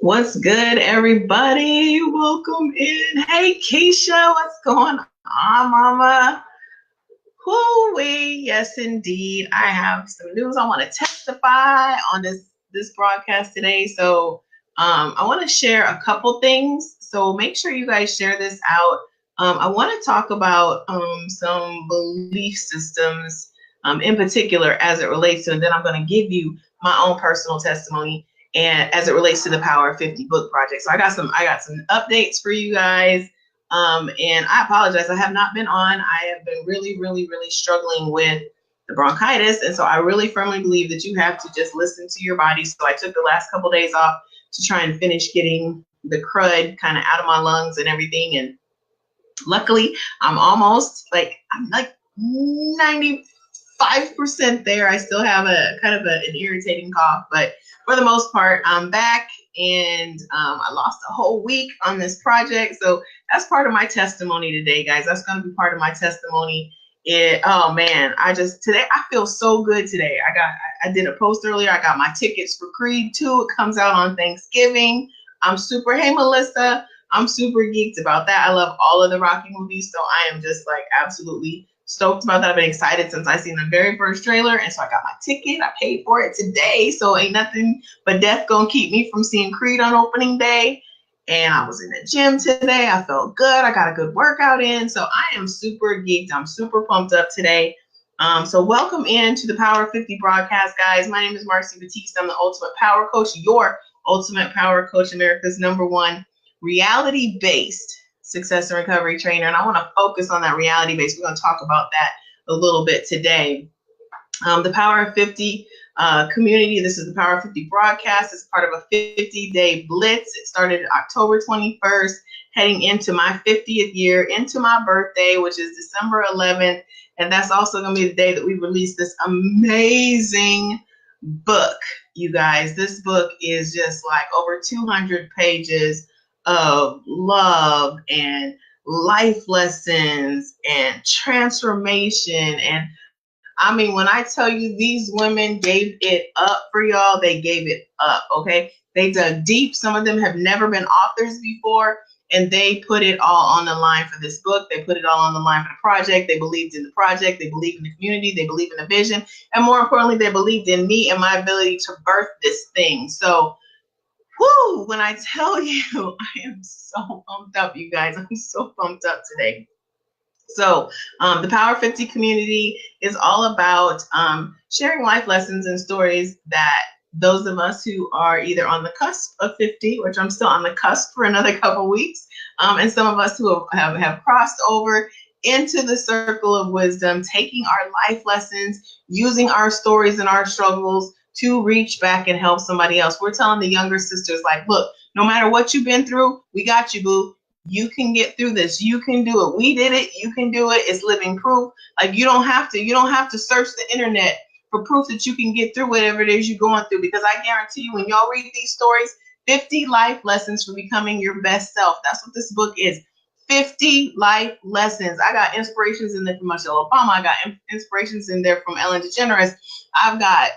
What's good, everybody? Welcome in. Hey, Keisha, what's going on, Mama? Whoo-wee. Yes, indeed. I have some news I want to testify on this broadcast today. I want to share a couple things. So make sure you guys share this out. I want to talk about some belief systems in particular as it relates to, and then I'm going to give you my own personal testimony and as it relates to the Power 50 book project. So I got some updates for you guys. And I apologize. I have not been on. I have been really, really, really struggling with the bronchitis. And so I really firmly believe that you have to just listen to your body. So I took the last couple of days off to try and finish getting the crud kind of out of my lungs and everything. And luckily, I'm like 95% there. I still have a kind of an irritating cough, but for the most part, I'm back. And I lost a whole week on this project. So that's part of my testimony today, guys. That's going to be part of my testimony. Oh man, today I feel so good today. I did a post earlier. I got my tickets for Creed 2. It comes out on Thanksgiving. Hey Melissa, I'm super geeked about that. I love all of the Rocky movies, so I am just like absolutely stoked about that. I've been excited since I seen the very first trailer, and so I got my ticket. I paid for it today, so ain't nothing but death gonna keep me from seeing Creed on opening day. And I was in the gym today. I felt good. I got a good workout in, so I am super geeked. I'm super pumped up today. So welcome into the Power 50 broadcast, guys. My name is Marci Batiste. I'm the Ultimate Power Coach, your Ultimate Power Coach, America's #1 reality-based success and recovery trainer. And I want to focus on that reality-based. We're going to talk about that a little bit today. The Power of 50 community. This is the Power of 50 broadcast. It's part of a 50-day blitz. It started October 21st, heading into my 50th year, into my birthday, which is December 11th. And that's also going to be the day that we release this amazing book, you guys. This book is just like over 200 pages of love and life lessons and transformation. And I mean, when I tell you these women gave it up for y'all, they gave it up, okay? They dug deep. Some of them have never been authors before, and they put it all on the line for this book. They put it all on the line for the project. They believed in the project. They believed in the community. They believed in the vision. And more importantly, they believed in me and my ability to birth this thing. So, whoo, when I tell you, I am so pumped up, you guys. I'm so pumped up today. So the Power 50 community is all about sharing life lessons and stories that those of us who are either on the cusp of 50, which I'm still on the cusp for another couple weeks, and some of us who have crossed over into the circle of wisdom, taking our life lessons, using our stories and our struggles to reach back and help somebody else. We're telling the younger sisters, like, look, no matter what you've been through, we got you, boo. You can get through this. You can do it. We did it. You can do it. It's living proof. Like you don't have to search the internet for proof that you can get through whatever it is you're going through. Because I guarantee you, when y'all read these stories, 50 life lessons for becoming your best self. That's what this book is. 50 life lessons. I got inspirations in there from Michelle Obama. I got inspirations in there from Ellen DeGeneres. I've got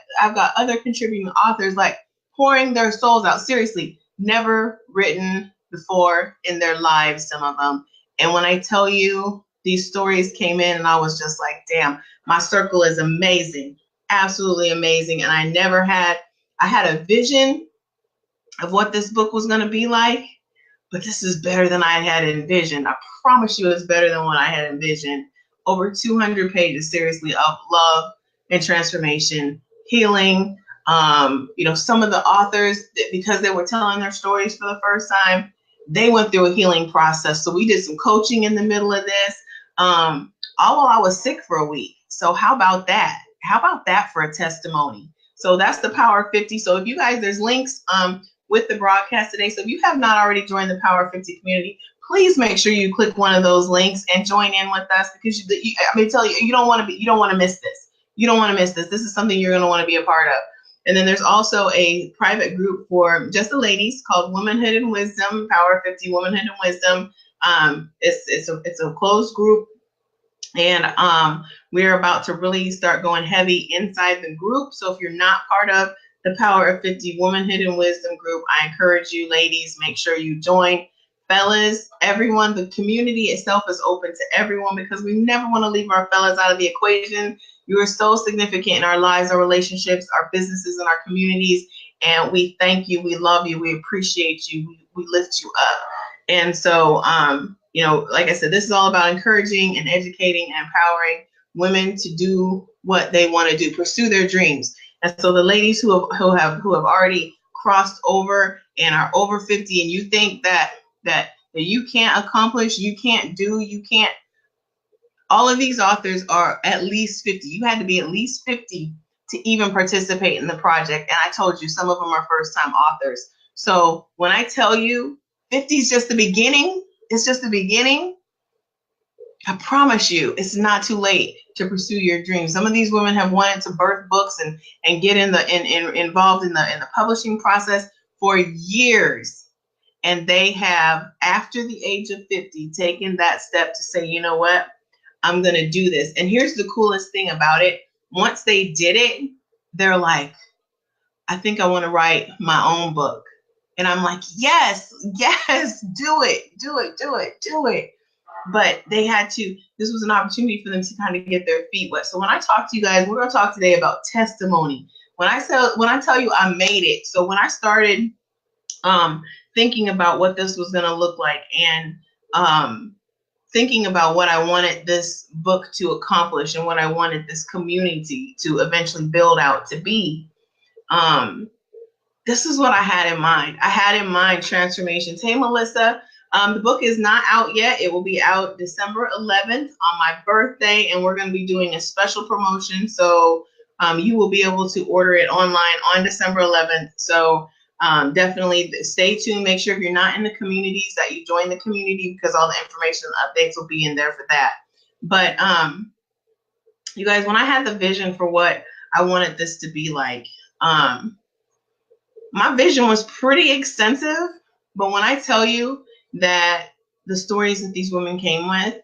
other contributing authors like pouring their souls out. Seriously, never written before in their lives, some of them. And when I tell you these stories came in and I was just like, damn, my circle is amazing, absolutely amazing. And I had a vision of what this book was going to be like, but this is better than I had envisioned. I promise you it's better than what I had envisioned. Over 200 pages, seriously, of love and transformation, healing. Some of the authors, because they were telling their stories for the first time, they went through a healing process. So we did some coaching in the middle of this, all while I was sick for a week. So how about that? How about that for a testimony? So that's the Power 50. So if you guys, there's links with the broadcast today. So if you have not already joined the Power 50 community, please make sure you click one of those links and join in with us, because you don't want to miss this. You don't want to miss this. This is something you're going to want to be a part of. And then there's also a private group for just the ladies called Womanhood and Wisdom, Power 50 Womanhood and Wisdom. It's a closed group, and we're about to really start going heavy inside the group. So if you're not part of the Power of 50 Womanhood and Wisdom group. I encourage you, ladies, make sure you join. Fellas, everyone, the community itself is open to everyone because we never want to leave our fellas out of the equation. You are so significant in our lives, our relationships, our businesses, and our communities. And we thank you. We love you. We appreciate you. We lift you up. And so, you know, like I said, this is all about encouraging and educating and empowering women to do what they want to do, pursue their dreams. And so the ladies who have already crossed over and are over 50, and you think that you can't accomplish, you can't, all of these authors are at least 50. You had to be at least 50 to even participate in the project. And I told you, some of them are first-time authors. So when I tell you 50 is just the beginning, it's just the beginning, I promise you, it's not too late to pursue your dreams. Some of these women have wanted to birth books and get involved in the publishing process for years. And they have, after the age of 50, taken that step to say, you know what, I'm going to do this. And here's the coolest thing about it. Once they did it, they're like, I think I want to write my own book. And I'm like, yes, do it. But they had to, this was an opportunity for them to kind of get their feet wet. So when I talk to you guys, we're going to talk today about testimony. When I tell you I made it, so when I started thinking about what this was going to look like and thinking about what I wanted this book to accomplish and what I wanted this community to eventually build out to be, this is what I had in mind. I had in mind transformations. Hey, Melissa. The book is not out yet. It will be out December 11th on my birthday, and we're going to be doing a special promotion. So you will be able to order it online on December 11th. So definitely stay tuned. Make sure if you're not in the communities that you join the community, because all the information and updates will be in there for that. But you guys, when I had the vision for what I wanted this to be like, my vision was pretty extensive. But when I tell you that the stories that these women came with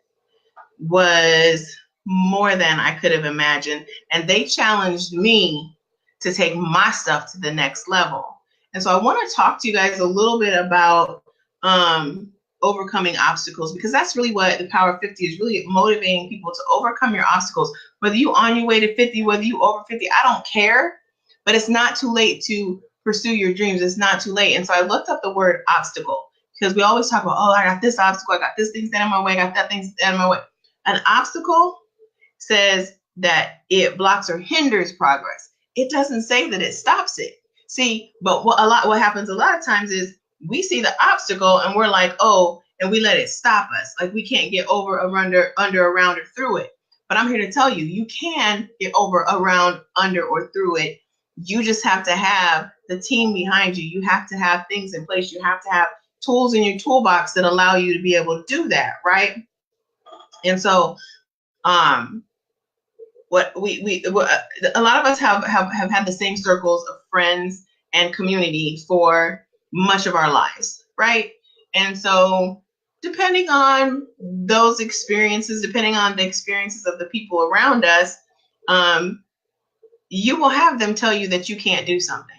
was more than I could have imagined. And they challenged me to take my stuff to the next level. And so I want to talk to you guys a little bit about overcoming obstacles, because that's really what the Power of 50 is, really motivating people to overcome your obstacles. Whether you on your way to 50, whether you over 50, I don't care, but it's not too late to pursue your dreams. It's not too late. And so I looked up the word obstacle, because we always talk about, oh, I got this obstacle, I got this thing standing in my way, I got that thing standing in my way. An obstacle says that it blocks or hinders progress. It doesn't say that it stops it. See, but what happens a lot of times is we see the obstacle and we're like, oh, and we let it stop us. Like we can't get over, or under, around, or through it. But I'm here to tell you, you can get over, around, under, or through it. You just have to have the team behind you. You have to have things in place. You have to have tools in your toolbox that allow you to be able to do that, right? And so, a lot of us have had the same circles of friends and community for much of our lives, right? And so, depending on those experiences, depending on the experiences of the people around us, you will have them tell you that you can't do something.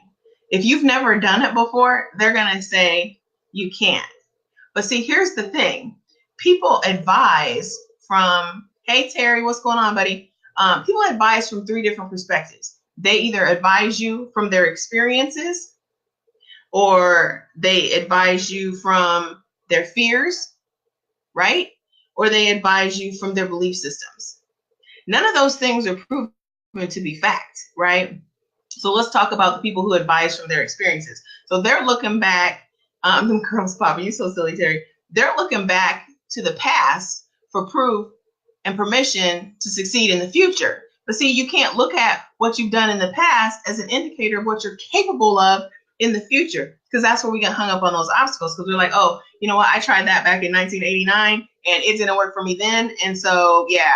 If you've never done it before, they're gonna say, you can't. But see, here's the thing. People advise from, hey, Terry, what's going on, buddy? People advise from 3 different perspectives. They either advise you from their experiences, or they advise you from their fears, right? Or they advise you from their belief systems. None of those things are proven to be fact, right? So let's talk about the people who advise from their experiences. So they're looking back. Them girls popping, you so silly, Terry. They're looking back to the past for proof and permission to succeed in the future. But see, you can't look at what you've done in the past as an indicator of what you're capable of in the future, because that's where we get hung up on those obstacles, because we're like, oh, you know what, I tried that back in 1989 and it didn't work for me then. And so, yeah,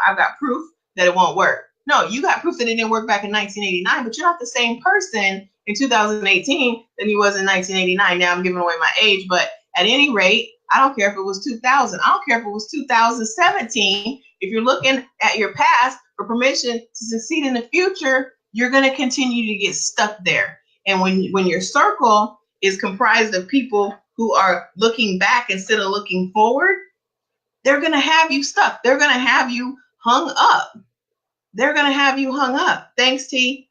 I've got proof that it won't work. No, you got proof that it didn't work back in 1989, but you're not the same person in 2018 than you was in 1989. Now I'm giving away my age, but at any rate, I don't care if it was 2000. I don't care if it was 2017. If you're looking at your past for permission to succeed in the future, you're going to continue to get stuck there. And when your circle is comprised of people who are looking back instead of looking forward, they're going to have you stuck. They're going to have you hung up. They're going to have you hung up. Thanks, T.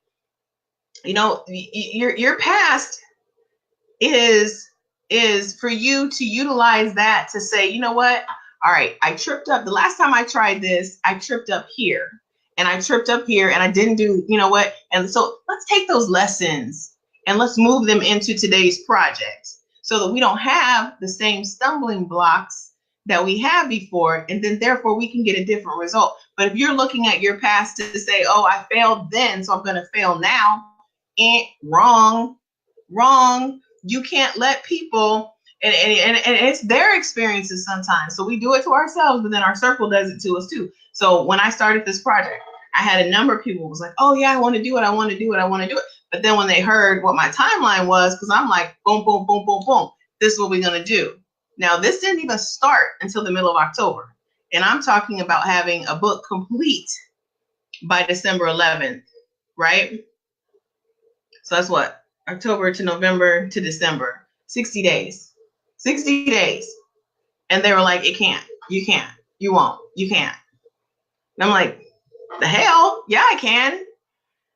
You know, your past is for you to utilize that to say, you know what? All right, I tripped up. The last time I tried this, I tripped up here. And I tripped up here and I didn't do, you know what? And so let's take those lessons and let's move them into today's project so that we don't have the same stumbling blocks that we had before. And then therefore we can get a different result. But if you're looking at your past to say, oh, I failed then, so I'm going to fail now. Wrong. You can't let people, and it's their experiences sometimes. So we do it to ourselves, but then our circle does it to us too. So when I started this project, I had a number of people who was like, oh yeah, I want to do it. But then when they heard what my timeline was, because I'm like, boom, boom, boom, boom, boom, this is what we're going to do. Now, this didn't even start until the middle of October. And I'm talking about having a book complete by December 11th, right? So that's what? October to November to December. 60 days. 60 days. And they were like, it can't. You can't. You won't. You can't. And I'm like, the hell? Yeah, I can.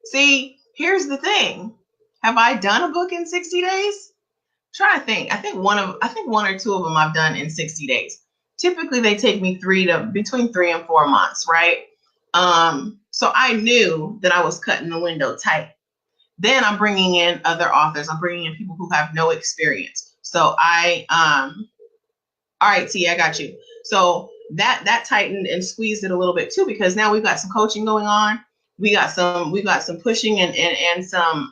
See, here's the thing. Have I done a book in 60 days? I'm trying to think. I think one or two of them I've done in 60 days. Typically they take me between 3 and 4 months, right? So I knew that I was cutting the window tight. Then I'm bringing in other authors. I'm bringing in people who have no experience. So all right, T, I got you. So that tightened and squeezed it a little bit too, because now we've got some coaching going on. We've got some pushing and some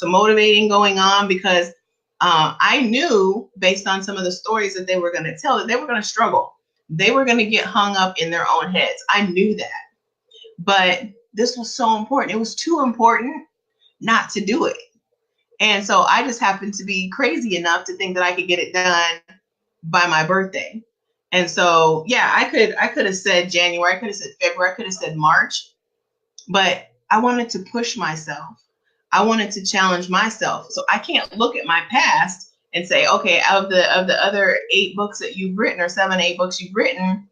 motivating going on, because I knew based on some of the stories that they were going to tell that they were going to struggle. They were going to get hung up in their own heads. I knew that. But this was so important. It was too important not to do it. And so I just happened to be crazy enough to think that I could get it done by my birthday. And so, yeah, I could have said January, I could have said February, I could have said March, but I wanted to push myself. I wanted to challenge myself. So I can't look at my past and say, okay, out of the other 8 books that you've written, or 7, 8 books you've written,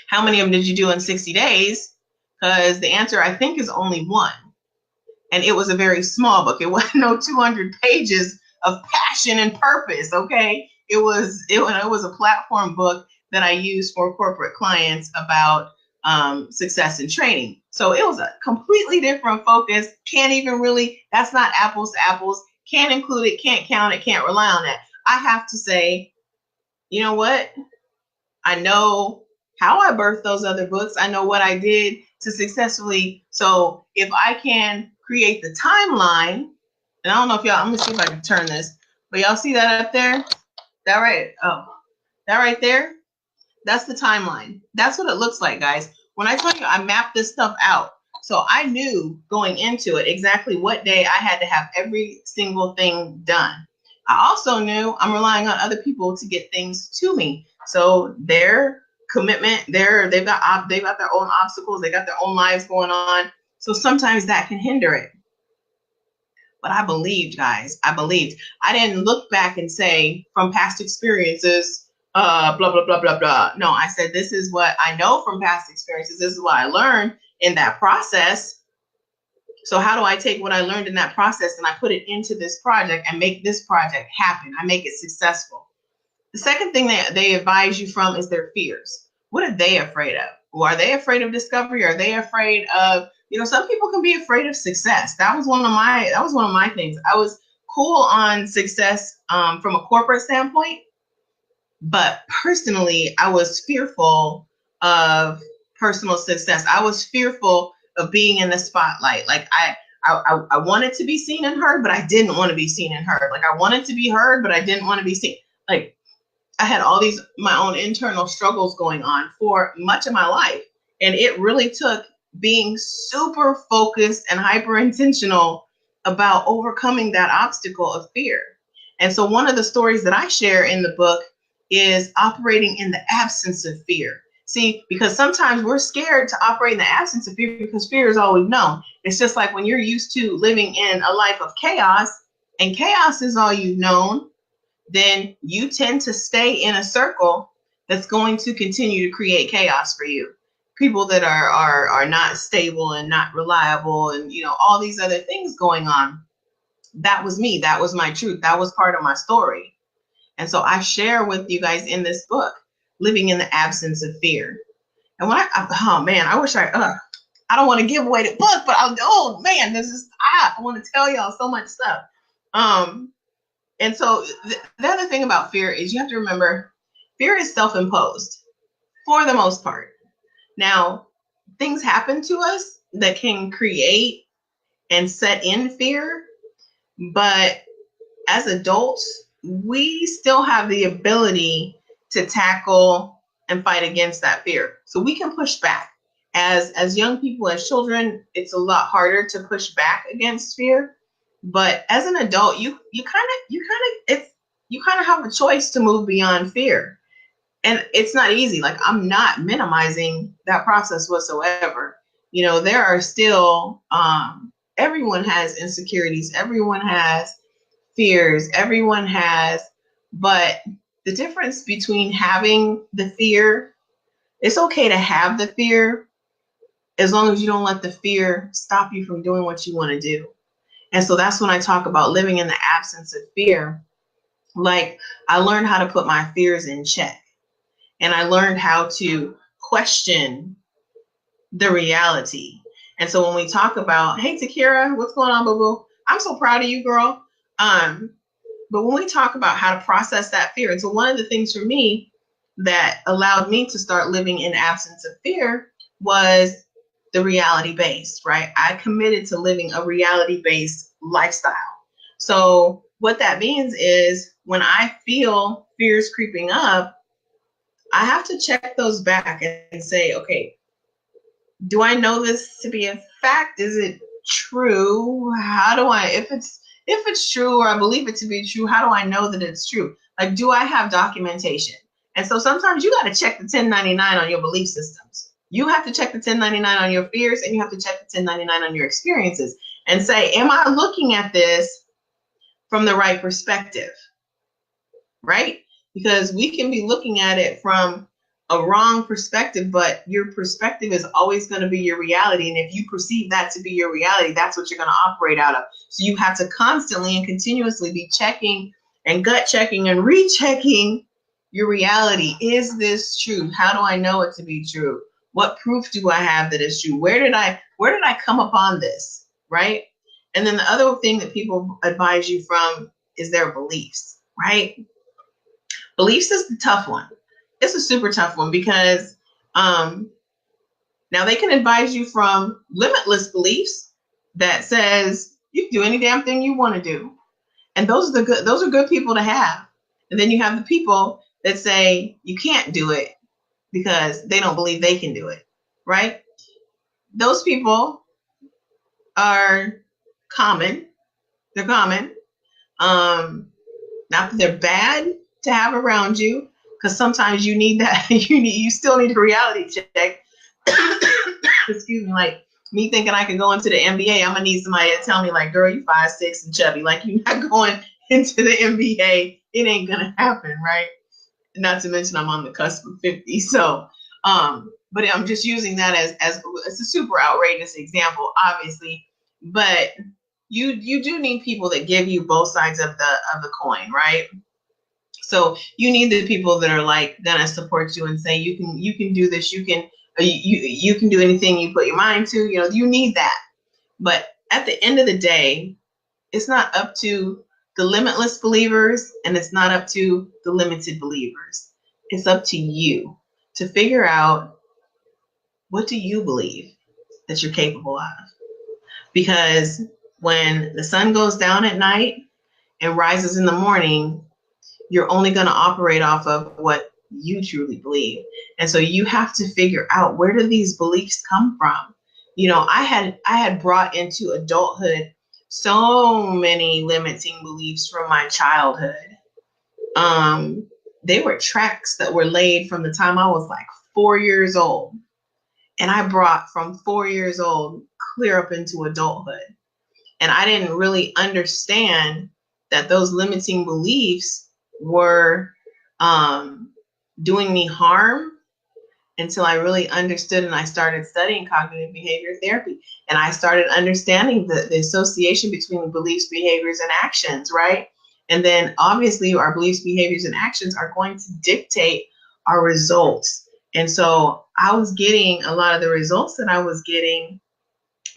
how many of them did you do in 60 days? Because the answer, I think, is only 1. And it was a very small book. It wasn't no 200 pages of passion and purpose, okay? It was a platform book that I used for corporate clients about success and training. So it was a completely different focus. That's not apples to apples. Can't include it, can't count it, can't rely on that. I have to say, you know what? I know how I birthed those other books. I know what I did to successfully. So if I can create the timeline, and I don't know if y'all, I'm gonna see if I can turn this, but y'all see that up there? That right there? That's the timeline. That's what it looks like, guys. When I tell you I mapped this stuff out, so I knew going into it exactly what day I had to have every single thing done. I also knew I'm relying on other people to get things to me. So their commitment, they've got their own obstacles, they got their own lives going on. So sometimes that can hinder it. But I believed, guys. I believed. I didn't look back and say from past experiences, blah, blah, blah, blah, blah. No, I said, this is what I know from past experiences. This is what I learned in that process. So how do I take what I learned in that process and I put it into this project and make this project happen? I make it successful. The second thing that they advise you from is their fears. What are they afraid of? Well, are they afraid of discovery? Are they afraid of, some people can be afraid of success. That was one of my things. I was cool on success from a corporate standpoint, but personally, I was fearful of personal success. I was fearful of being in the spotlight. Like I wanted to be seen and heard, but I didn't want to be seen and heard. Like I wanted to be heard, but I didn't want to be seen. Like I had all these, my own internal struggles going on for much of my life. And it really took being super focused and hyper intentional about overcoming that obstacle of fear. And so one of the stories that I share in the book is operating in the absence of fear. See, because sometimes we're scared to operate in the absence of fear because fear is all we've known. It's just like when you're used to living in a life of chaos and chaos is all you've known, then you tend to stay in a circle that's going to continue to create chaos for you. People that are not stable and not reliable and, you know, all these other things going on. That was me. That was my truth. That was part of my story. And so I share with you guys in this book, living in the absence of fear. And when oh man, I wish I don't want to give away the book, but oh man, I want to tell y'all so much stuff. And so the other thing about fear is you have to remember fear is self-imposed for the most part. Now, things happen to us that can create and set in fear, but as adults, we still have the ability to tackle and fight against that fear. So we can push back. As young people, as children, it's a lot harder to push back against fear. But as an adult, you kind of have a choice to move beyond fear. And it's not easy. Like, I'm not minimizing that process whatsoever. You know, there are still everyone has insecurities, everyone has fears, everyone has, but the difference between having the fear, it's okay to have the fear as long as you don't let the fear stop you from doing what you want to do. And so that's when I talk about living in the absence of fear. Like, I learned how to put my fears in check, and I learned how to question the reality. And so when we talk about, hey, Takira, what's going on, boo-boo? I'm so proud of you, girl. But when we talk about how to process that fear, and so one of the things for me that allowed me to start living in absence of fear was the reality-based, right? I committed to living a reality-based lifestyle. So what that means is when I feel fears creeping up, I have to check those back and say, okay, do I know this to be a fact? Is it true? How do I, if it's true or I believe it to be true, how do I know that it's true? Like, do I have documentation? And so sometimes you got to check the 1099 on your belief systems. You have to check the 1099 on your fears, and you have to check the 1099 on your experiences and say, am I looking at this from the right perspective? Right? Because we can be looking at it from a wrong perspective, but your perspective is always going to be your reality. And if you perceive that to be your reality, that's what you're going to operate out of. So you have to constantly and continuously be checking and gut checking and rechecking your reality. Is this true? How do I know it to be true? What proof do I have that it's true? Where did I come upon this? Right? And then the other thing that people advise you from is their beliefs, right? Beliefs is the tough one. It's a super tough one because now they can advise you from limitless beliefs that says you can do any damn thing you want to do. And those are good people to have. And then you have the people that say you can't do it because they don't believe they can do it, right? Those people are common. They're common. Not that they're bad to have around you, because sometimes you need that. You still need a reality check. Excuse me, like me thinking I could go into the NBA, I'm gonna need somebody to tell me, like, girl, you 5'6" and chubby. Like, you're not going into the NBA. It ain't gonna happen, right? Not to mention I'm on the cusp of 50. So, but I'm just using that as a super outrageous example, obviously. But you do need people that give you both sides of the coin, right? So you need the people that are like gonna support you and say you can do this, you can do anything you put your mind to. You know, you need that. But at the end of the day, it's not up to the limitless believers, and it's not up to the limited believers. It's up to you to figure out, what do you believe that you're capable of? Because when the sun goes down at night and rises in the morning, you're only going to operate off of what you truly believe. And so you have to figure out, where do these beliefs come from? You know, I had brought into adulthood so many limiting beliefs from my childhood. They were tracks that were laid from the time I was like 4 years old. And I brought from 4 years old clear up into adulthood. And I didn't really understand that those limiting beliefs were doing me harm until I really understood, and I started studying cognitive behavior therapy. And I started understanding the association between beliefs, behaviors, and actions, right? And then obviously our beliefs, behaviors, and actions are going to dictate our results. And so I was getting a lot of the results that I was getting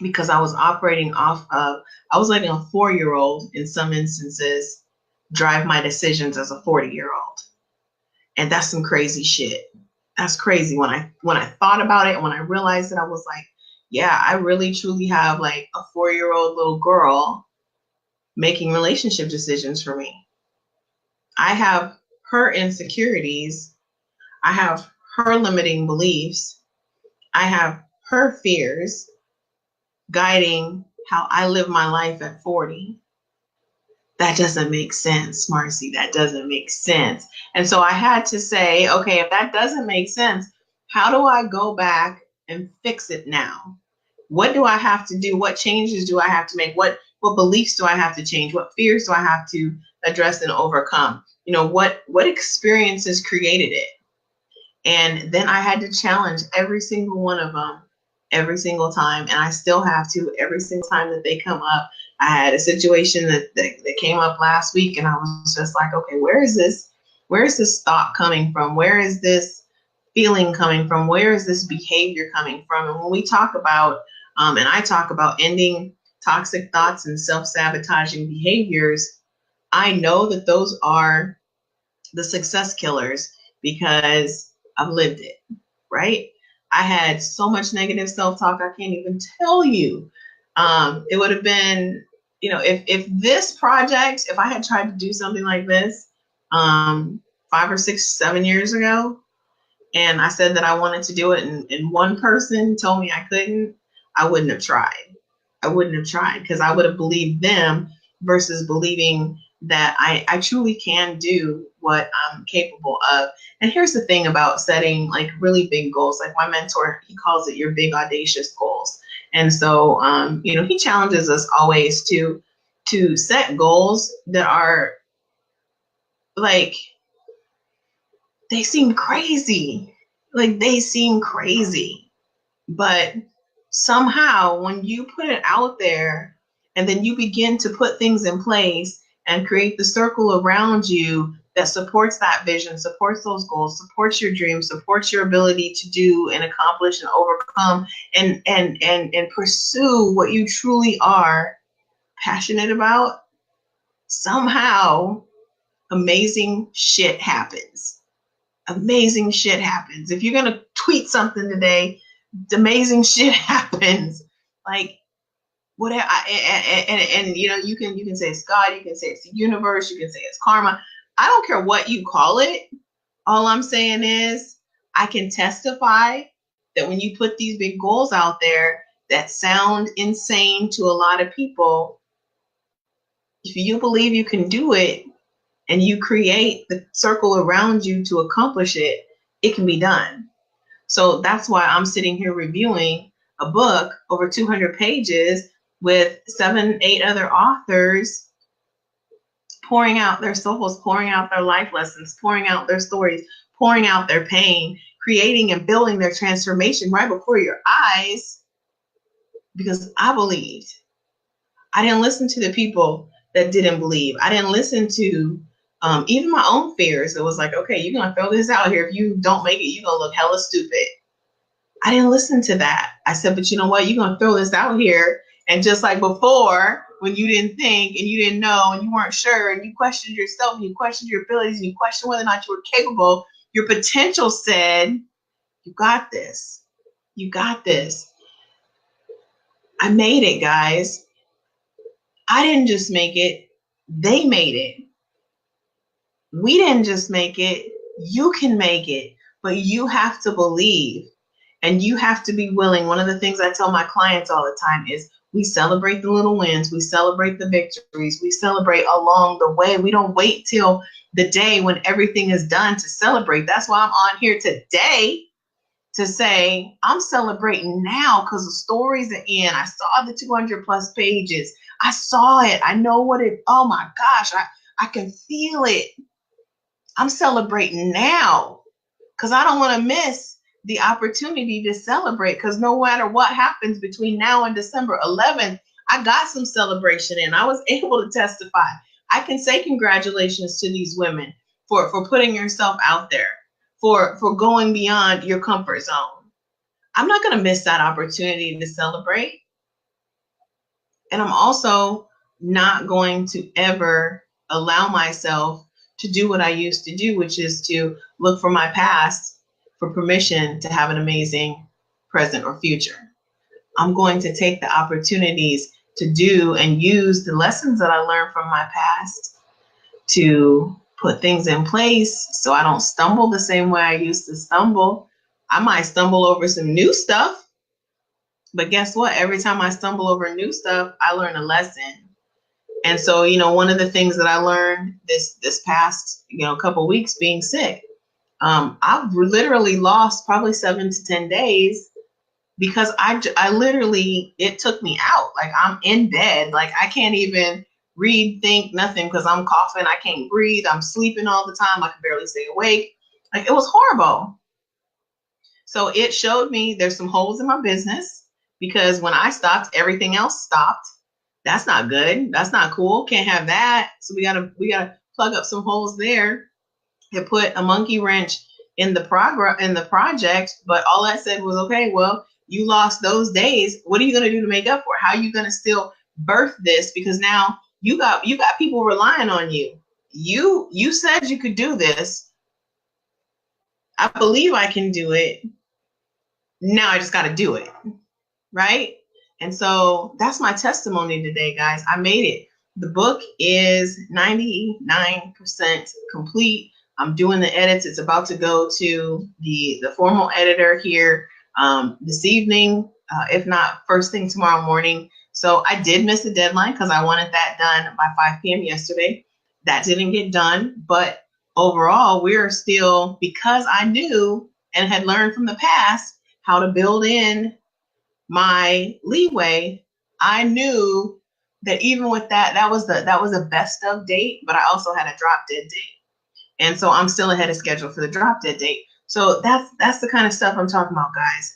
because I was operating off of, I was letting a 4-year-old in some instances drive my decisions as a 40-year-old. And that's some crazy shit. That's crazy. When I thought about it, when I realized it, I was like, yeah, I really truly have like a 4-year-old little girl making relationship decisions for me. I have her insecurities. I have her limiting beliefs. I have her fears guiding how I live my life at 40. That doesn't make sense, Marci. That doesn't make sense. And so I had to say, okay, if that doesn't make sense, how do I go back and fix it now? What do I have to do? What changes do I have to make? What beliefs do I have to change? What fears do I have to address and overcome? You know, what experiences created it? And then I had to challenge every single one of them every single time. And I still have to every single time that they come up. I had a situation that came up last week, and I was just like, okay, where is this thought coming from? Where is this feeling coming from? Where is this behavior coming from? And when we talk about, and I talk about ending toxic thoughts and self-sabotaging behaviors, I know that those are the success killers because I've lived it, right? I had so much negative self-talk, I can't even tell you. It would have been, you know, if this project, if I had tried to do something like this 5 or 6, 7 years ago, and I said that I wanted to do it, and one person told me I couldn't, I wouldn't have tried. I wouldn't have tried because I would have believed them versus believing that I truly can do what I'm capable of. And here's the thing about setting like really big goals. Like my mentor, he calls it your big audacious goals. And so, you know, he challenges us always to set goals that are like, they seem crazy. Like they seem crazy. But somehow when you put it out there and then you begin to put things in place and create the circle around you that supports that vision, supports those goals, supports your dreams, supports your ability to do and accomplish and overcome and pursue what you truly are passionate about, somehow amazing shit happens. Amazing shit happens. If you're going to tweet something today, amazing shit happens. Like, whatever, and you know, you can say it's God, you can say it's the universe, you can say it's karma. I don't care what you call it. All I'm saying is I can testify that when you put these big goals out there that sound insane to a lot of people, if you believe you can do it and you create the circle around you to accomplish it, it can be done. So that's why I'm sitting here reviewing a book over 200 pages with 7, 8 other authors pouring out their souls, pouring out their life lessons, pouring out their stories, pouring out their pain, creating and building their transformation right before your eyes, because I believed. I didn't listen to the people that didn't believe. I didn't listen to even my own fears. It was like, okay, you're going to throw this out here. If you don't make it, you're going to look hella stupid. I didn't listen to that. I said, but you know what? You're going to throw this out here. And just like before, when you didn't think and you didn't know and you weren't sure and you questioned yourself and you questioned your abilities and you questioned whether or not you were capable, your potential said, you got this. You got this. I made it, guys. I didn't just make it. They made it. We didn't just make it. You can make it. But you have to believe. And you have to be willing. One of the things I tell my clients all the time is we celebrate the little wins. We celebrate the victories. We celebrate along the way. We don't wait till the day when everything is done to celebrate. That's why I'm on here today. to say, I'm celebrating now because the stories are in. I saw the 200 plus pages. I saw it. I know what it, oh my gosh, I can feel it. I'm celebrating now because I don't want to miss the opportunity to celebrate, because no matter what happens between now and December 11th, I got some celebration and I was able to testify. I can say congratulations to these women for putting yourself out there, for going beyond your comfort zone. I'm not going to miss that opportunity to celebrate. And I'm also not going to ever allow myself to do what I used to do, which is to look for my past for permission to have an amazing present or future. I'm going to take the opportunities to do and use the lessons that I learned from my past to put things in place so I don't stumble the same way I used to stumble. I might stumble over some new stuff, but guess what? Every time I stumble over new stuff, I learn a lesson. And so, one of the things that I learned this past, couple of weeks being sick, I've literally lost probably 7 to 10 days because I literally, it took me out. Like, I'm in bed. Like, I can't even read, think, nothing, because I'm coughing. I can't breathe. I'm sleeping all the time. I can barely stay awake. Like, it was horrible. So it showed me there's some holes in my business, because when I stopped, everything else stopped. That's not good. That's not cool. Can't have that. So we gotta plug up some holes there. It put a monkey wrench in the project, but all I said was, okay, well, you lost those days. What are you gonna do to make up for it? How are you gonna still birth this? Because now you got people relying on you. You said you could do this. I believe I can do it. Now I just got to do it. Right? And so that's my testimony today, guys. I made it. The book is 99% complete. I'm doing the edits. It's about to go to the formal editor here this evening, if not first thing tomorrow morning. So I did miss the deadline because I wanted that done by 5 p.m. yesterday. That didn't get done. But overall, we're still, because I knew and had learned from the past how to build in my leeway, I knew that even with that was a best of date, but I also had a drop dead date. And so I'm still ahead of schedule for the drop dead date. So that's the kind of stuff I'm talking about, guys.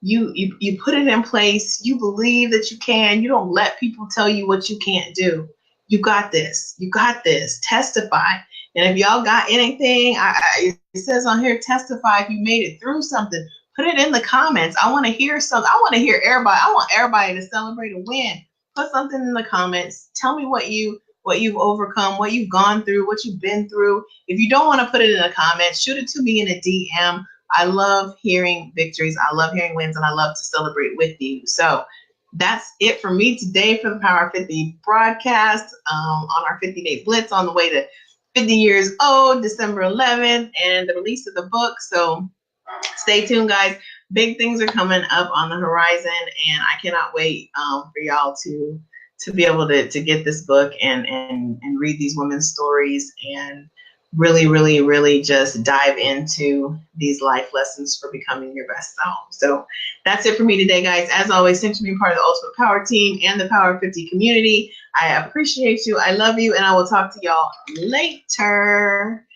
You put it in place. You believe that you can. You don't let people tell you what you can't do. You got this. You got this. Testify. And if y'all got anything, it says on here, testify if you made it through something. Put it in the comments. I want to hear something. I want to hear everybody. I want everybody to celebrate a win. Put something in the comments. Tell me what you've overcome, what you've gone through, what you've been through. If you don't want to put it in the comments, shoot it to me in a DM. I love hearing victories. I love hearing wins, and I love to celebrate with you. So that's it for me today for the Power 50 broadcast on our 50-day blitz on the way to 50 years old, December 11th, and the release of the book. So stay tuned, guys. Big things are coming up on the horizon, and I cannot wait for y'all to be able to get this book and read these women's stories and really, really, really just dive into these life lessons for becoming your best self. So that's it for me today, guys. As always, thanks for being part of the Ultimate Power Team and the Power 50 community. I appreciate you. I love you, and I will talk to y'all later.